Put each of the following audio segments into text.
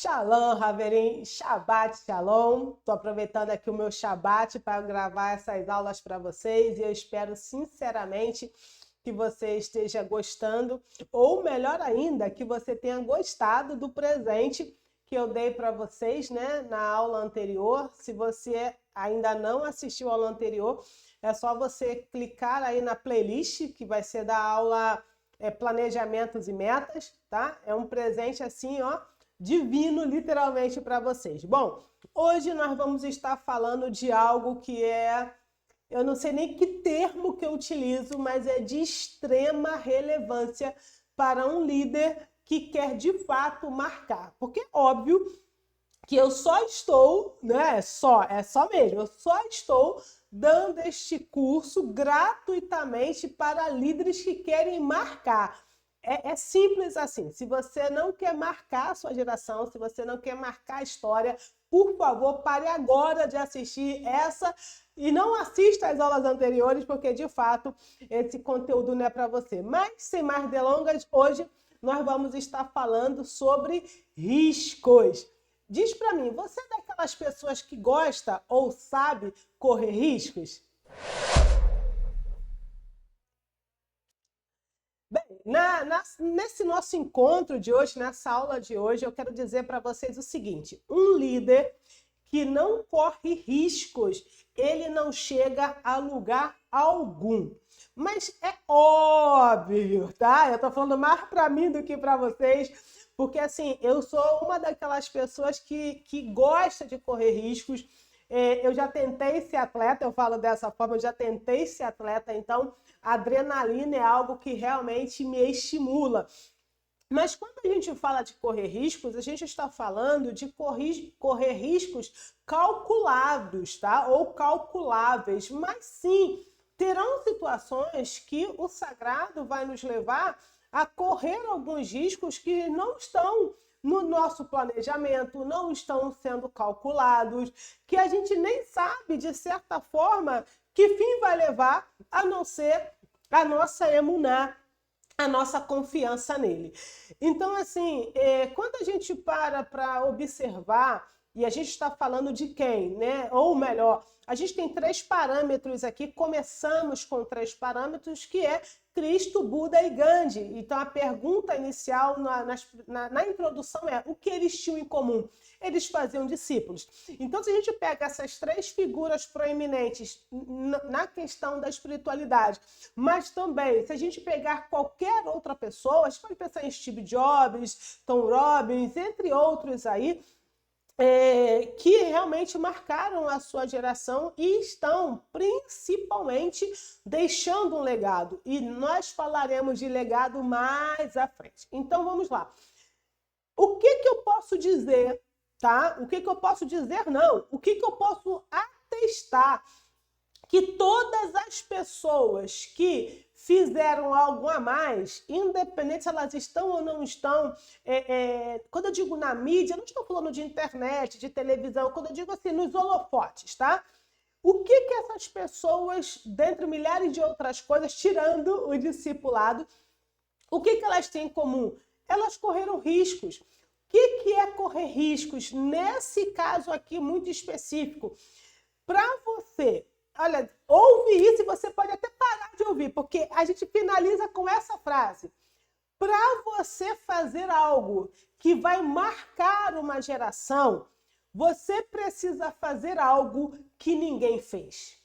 Shalom, Haverim, Shabbat Shalom. Estou aproveitando aqui o meu Shabbat para gravar essas aulas para vocês e eu espero sinceramente que você esteja gostando, ou melhor ainda, que você tenha gostado do presente que eu dei para vocês, né, na aula anterior. Se você ainda não assistiu a aula anterior, é só você clicar aí na playlist que vai ser da aula Planejamentos e Metas, tá? É um presente assim, ó, divino, literalmente, para vocês. Bom, hoje nós vamos estar falando de algo que eu não sei nem que termo que eu utilizo, mas é de extrema relevância para um líder que quer de fato marcar. Porque, óbvio, que eu só estou, né? É só mesmo, eu só estou dando este curso gratuitamente para líderes que querem marcar. É simples assim. Se você não quer marcar a sua geração, se você não quer marcar a história, por favor, pare agora de assistir essa e não assista as aulas anteriores, porque de fato esse conteúdo não é para você. Mas, sem mais delongas, hoje nós vamos estar falando sobre riscos. Diz para mim, você é daquelas pessoas que gosta ou sabe correr riscos? Bem, nesse nosso encontro de hoje, nessa aula de hoje, eu quero dizer para vocês o seguinte: um líder que não corre riscos, ele não chega a lugar algum. Mas é óbvio, tá? Eu tô falando mais para mim do que para vocês, porque assim, eu sou uma daquelas pessoas que gosta de correr riscos. Eu já tentei ser atleta, eu falo dessa forma, eu já tentei ser atleta, então a adrenalina é algo que realmente me estimula. Mas quando a gente fala de correr riscos, a gente está falando de correr riscos calculados, tá? Ou calculáveis. Mas sim, terão situações que o sagrado vai nos levar a correr alguns riscos que não estão no nosso planejamento, não estão sendo calculados, que a gente nem sabe, de certa forma, que fim vai levar, a não ser a nossa emuná, a nossa confiança nele. Então, assim, quando a gente para observar, e a gente está falando de quem, né? Ou melhor, a gente tem 3 parâmetros aqui, começamos com 3 parâmetros, que é Cristo, Buda e Gandhi. Então, a pergunta inicial na introdução é: o que eles tinham em comum? Eles faziam discípulos. Então, se a gente pega essas 3 figuras proeminentes na questão da espiritualidade, mas também, se a gente pegar qualquer outra pessoa, a gente pode pensar em Steve Jobs, Tom Robbins, entre outros aí, que realmente marcaram a sua geração e estão principalmente deixando um legado. E nós falaremos de legado mais à frente. Então vamos lá. O que eu posso dizer, tá? O que eu posso dizer não? O que eu posso atestar que todas as pessoas que fizeram algo a mais, independente se elas estão ou não estão, quando eu digo na mídia, eu não estou falando de internet, de televisão, quando eu digo assim, nos holofotes, tá? O que essas pessoas, dentre milhares de outras coisas, tirando o discipulado, o que elas têm em comum? Elas correram riscos. O que é correr riscos? Nesse caso aqui muito específico, para você, olha, ouve isso e você pode até parar de ouvir, porque a gente finaliza com essa frase. Para você fazer algo que vai marcar uma geração, você precisa fazer algo que ninguém fez.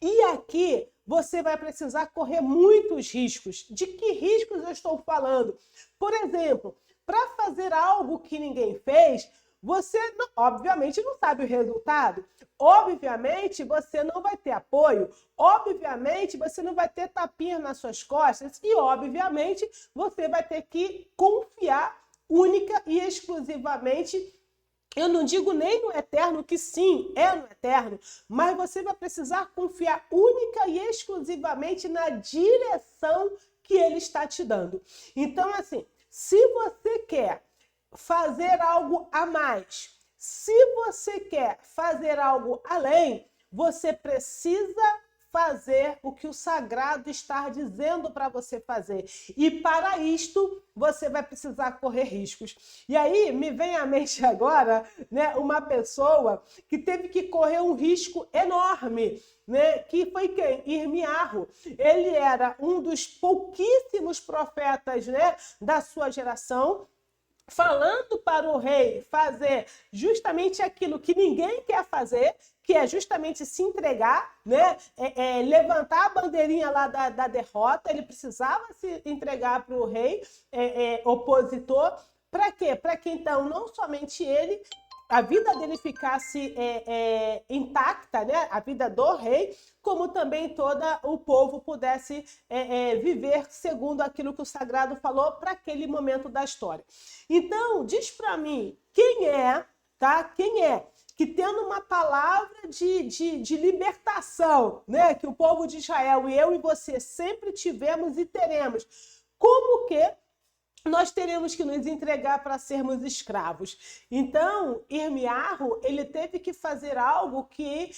E aqui você vai precisar correr muitos riscos. De que riscos eu estou falando? Por exemplo, para fazer algo que ninguém fez, você, obviamente, não sabe o resultado. Obviamente, você não vai ter apoio. Obviamente, você não vai ter tapinha nas suas costas. E, obviamente, você vai ter que confiar única e exclusivamente. Eu não digo nem no eterno, que sim, é no eterno, mas você vai precisar confiar única e exclusivamente na direção que ele está te dando. Então, assim, se você quer fazer algo a mais, se você quer fazer algo além, você precisa fazer o que o sagrado está dizendo para você fazer. E para isto, você vai precisar correr riscos. E aí, me vem à mente agora, né, uma pessoa que teve que correr um risco enorme, né, que foi quem? Irmiarro. Ele era um dos pouquíssimos profetas, né, da sua geração, falando para o rei fazer justamente aquilo que ninguém quer fazer, que é justamente se entregar, né? Levantar a bandeirinha lá da derrota. Ele precisava se entregar para o rei opositor. Para quê? Para que então não somente ele, a vida dele ficasse intacta, né? A vida do rei, como também todo o povo pudesse viver segundo aquilo que o sagrado falou para aquele momento da história. Então, diz para mim, quem é, tá? Quem é que tendo uma palavra de libertação, né? Que o povo de Israel e eu e você sempre tivemos e teremos, como que nós teremos que nos entregar para sermos escravos? Então, Irmiarro, ele teve que fazer algo que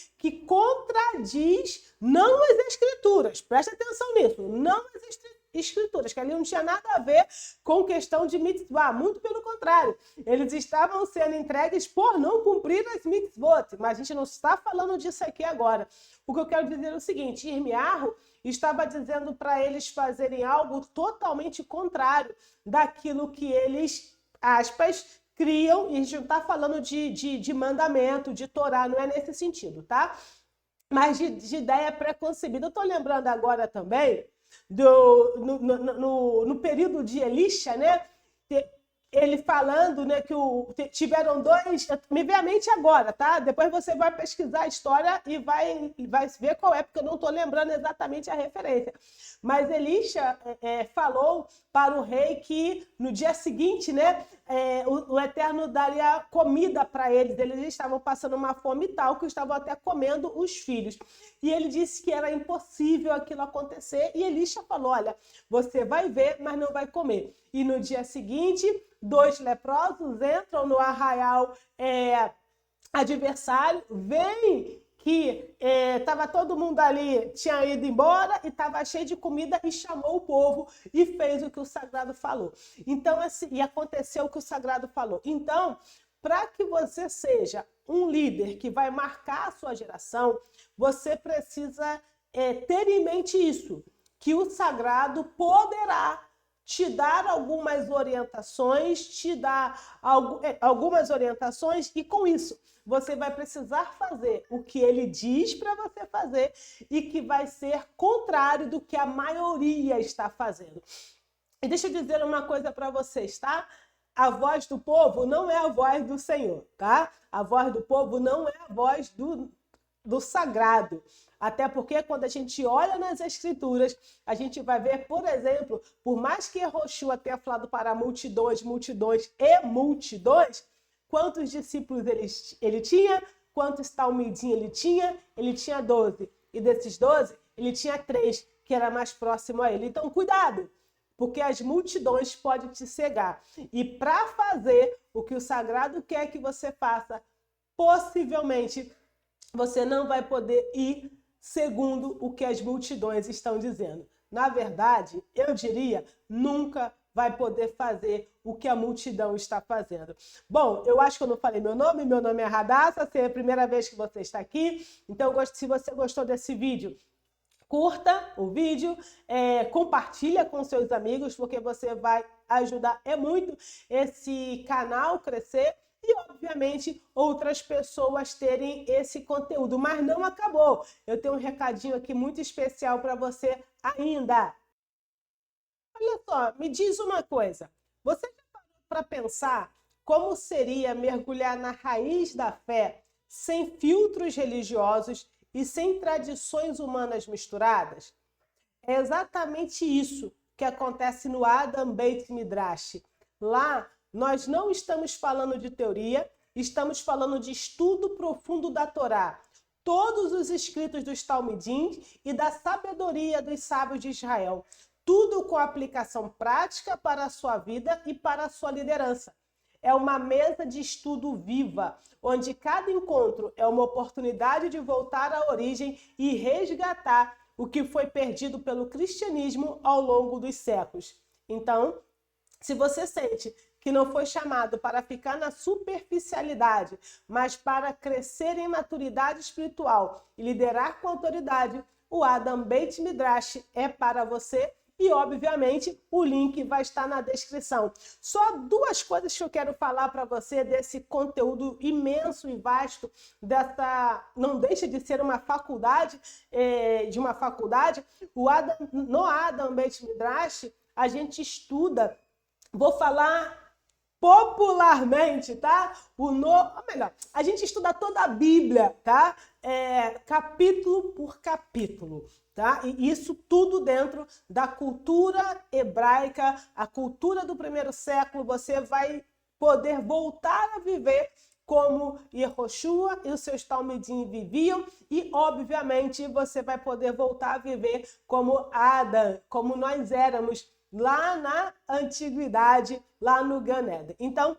contradiz não as escrituras. Presta atenção nisso, não as escrituras, que ali não tinha nada a ver com questão de mitzvah, muito pelo contrário. Eles estavam sendo entregues por não cumprir as mitzvot, mas a gente não está falando disso aqui agora. O que eu quero dizer é o seguinte, Irmiarro estava dizendo para eles fazerem algo totalmente contrário daquilo que eles, aspas, criam, e a gente não está falando de mandamento, de Torá, não é nesse sentido, tá? Mas de ideia pré-concebida. Eu estou lembrando agora também, no período de Elisha, né? Ele falando, né, que tiveram dois... Me vem à mente agora, tá? Depois você vai pesquisar a história e vai ver qual é, porque eu não estou lembrando exatamente a referência. Mas Elisha falou para o rei que no dia seguinte, né, o Eterno daria comida para eles. Eles estavam passando uma fome tal que estavam até comendo os filhos. E ele disse que era impossível aquilo acontecer. E Elisha falou, olha, você vai ver, mas não vai comer. E no dia seguinte, 2 leprosos entram no arraial adversário, veem que estava todo mundo ali, tinha ido embora e estava cheio de comida e chamou o povo e fez o que o sagrado falou. Então, assim, e aconteceu o que o sagrado falou. Então, para que você seja um líder que vai marcar a sua geração, você precisa ter em mente isso, que o sagrado poderá te dar algumas orientações, algumas orientações, e com isso você vai precisar fazer o que ele diz para você fazer e que vai ser contrário do que a maioria está fazendo. E deixa eu dizer uma coisa para vocês, tá? A voz do povo não é a voz do Senhor, tá? A voz do povo não é a voz do sagrado. Até porque quando a gente olha nas escrituras, a gente vai ver, por exemplo, por mais que Yehoshua tenha falado para multidões, quantos discípulos ele tinha, quantos talmidim ele tinha 12. E desses 12, ele tinha 3, que era mais próximo a ele. Então, cuidado, porque as multidões podem te cegar. E para fazer o que o sagrado quer que você faça, possivelmente você não vai poder ir segundo o que as multidões estão dizendo. Na verdade, eu diria, nunca vai poder fazer o que a multidão está fazendo. Bom, eu acho que eu não falei meu nome é Radassa, se é a primeira vez que você está aqui, então se você gostou desse vídeo, curta o vídeo, compartilha com seus amigos, porque você vai ajudar muito esse canal crescer, e, obviamente, outras pessoas terem esse conteúdo. Mas não acabou. Eu tenho um recadinho aqui muito especial para você ainda. Olha só, me diz uma coisa. Você já parou para pensar como seria mergulhar na raiz da fé sem filtros religiosos e sem tradições humanas misturadas? É exatamente isso que acontece no Adam Beit Midrash. Lá, nós não estamos falando de teoria, estamos falando de estudo profundo da Torá. Todos os escritos dos Talmidim e da sabedoria dos sábios de Israel. Tudo com aplicação prática para a sua vida e para a sua liderança. é uma mesa de estudo viva, onde cada encontro é uma oportunidade de voltar à origem e resgatar o que foi perdido pelo cristianismo ao longo dos séculos. Então, se você sente que não foi chamado para ficar na superficialidade, mas para crescer em maturidade espiritual e liderar com autoridade, o Adam Beit Midrash é para você. E, obviamente, o link vai estar na descrição. Só duas coisas que eu quero falar para você desse conteúdo imenso e vasto, não deixa de ser uma faculdade, no Adam Beit Midrash, a gente estuda, vou falar popularmente, tá? Melhor, a gente estuda toda a Bíblia, tá? Capítulo por capítulo, tá? E isso tudo dentro da cultura hebraica, a cultura do primeiro século. Você vai poder voltar a viver como Yehoshua e os seus talmidim viviam, e obviamente você vai poder voltar a viver como Adam, como nós éramos lá na antiguidade, lá no Gan Eden. Então,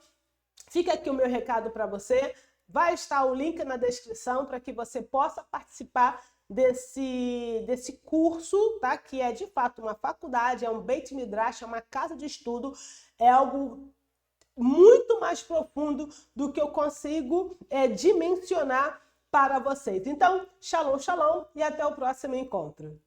fica aqui o meu recado para você. Vai estar o link na descrição para que você possa participar desse curso, tá? Que é de fato uma faculdade, é um Beit Midrash, é uma casa de estudo, é algo muito mais profundo do que eu consigo dimensionar para vocês. Então, shalom, shalom e até o próximo encontro.